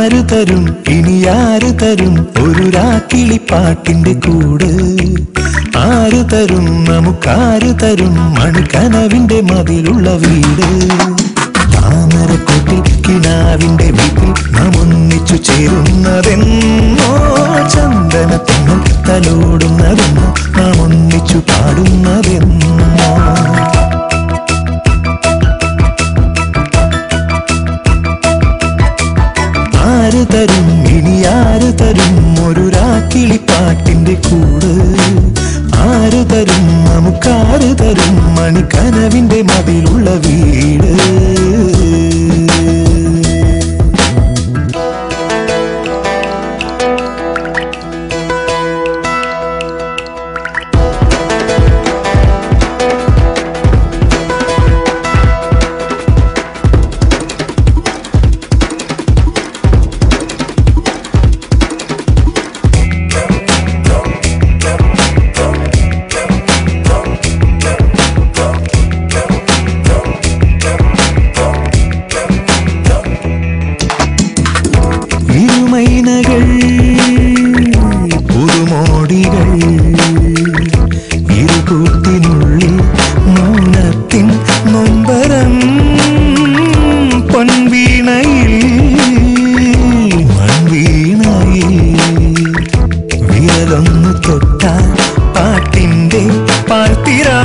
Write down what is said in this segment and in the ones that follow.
ആര് തരും ഇനി ആര് തരും ഒരു രാക്കിളിപ്പാട്ടിന്റെ കൂട്? ആര് തരും നമുക്കാര് തരും മണിക്കനവിന്റെ മതിലുള്ള വീട്? താമരക്കൂട്ടിൽ കിനാവിന്റെ വീട്ടിൽ നാം ഒന്നിച്ചു ചേരുന്നതെന്നോ, ചന്ദനത്തെങ്ങും തലോടുന്നതെന്നോ, നാം ഒന്നിച്ചു പാടുന്നതെന്നോ. ആര് തരും ഇനി ആര് തരും ഒരു രാക്കിളിപ്പാട്ടിന്റെ കൂട്? ആര് തരും നമുക്കാര് തരും മണിക്കനവിന്റെ മതിലുള്ള വീട്? ഇരുമൈനകൾ പുതുമോടികൾ ഇരുകൂട്ടിനുള്ളിൽ മൗനത്തിൻ നൊമ്പരം പൊൻവീണയിൽ മൺവീണയിൽ വിരലൊന്നു തൊട്ടാൽ പാട്ടിന്റെ പാഴ്ത്തിരാ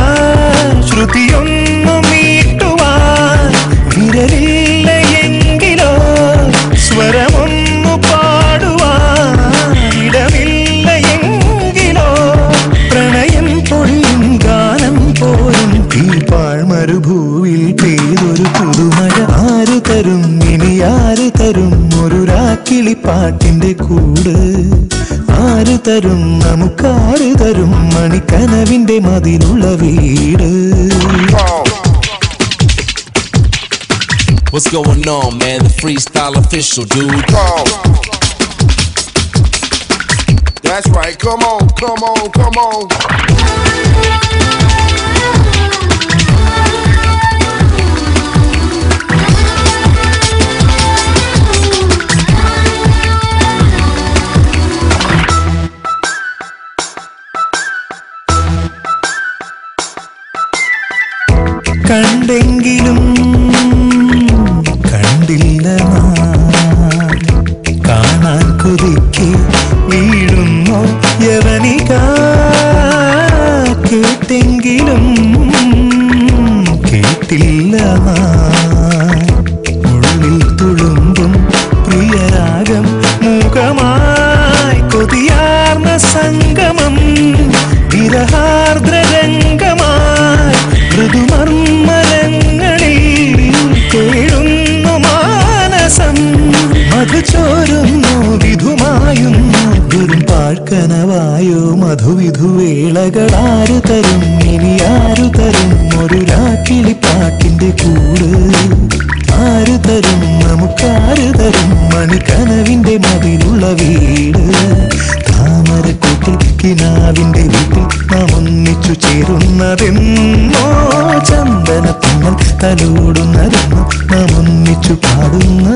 ശ്രുതിയൊന്നു മീട്ടുവാൻ വിരലില്ല എങ്കിലോ സ്വരമൊന്നു പാടുവാനിടമില്ല എങ്കിലോ പ്രണയം പൊഴിയും ഗാനം പോലും ഈ പാഴ്മരുഭൂവിൽ പെയ്തൊരു പുതുമഴ. ആര് തരും ഇനി ആര് തരും ഒരു രാക്കിളിപ്പാട്ടിന്റെ കൂട്? ആര് തരും നമുക്കാര് തരും മണിക്കനവിന്റെ മതിലുള്ള വീട്? What's going on, man? The freestyle official, dude. That's right. Come on, come on, come on. കണ്ടെങ്കിലും കണ്ടില്ല നാം, കാണാൻ കൊതിക്ക് വീഴുന്നോ യവനിക? കേട്ടെങ്കിലും കേട്ടില്ല നാം, ഉള്ളിൽ തുളുമ്പും പ്രിയരാഗം മുഖമായി കൊതിയാർന്ന സംഗമം വിരഹാർദ്രരംഗമായി മൃദുമർമ്മരങ്ങളിൽ കേഴുന്നു മാനസം. മധുചോരുന്നു വിധുമായുന്നു വെറും പാഴ്ക്കനവായോ മധുവിധുവേളകൾ. ആര് തരും ഇനി ആര് തരും ഒരു രാക്കിളിപ്പാട്ടിന്റെ കൂട്? ആര് തരും നമുക്കാര് തരും മണിക്കനവിന്റെ മതിലുള്ള വീട്? താമരക്കൂട്ടിൽ കിനാവിന്റെ വീട്ടിൽ നാം ഒന്നിച്ചു ചേരുന്നതെന്നോ, ചന്ദനത്തിങ്ങൾ തലോടുന്നതെന്നോ, നാം ഒന്നിച്ചു പാടുന്ന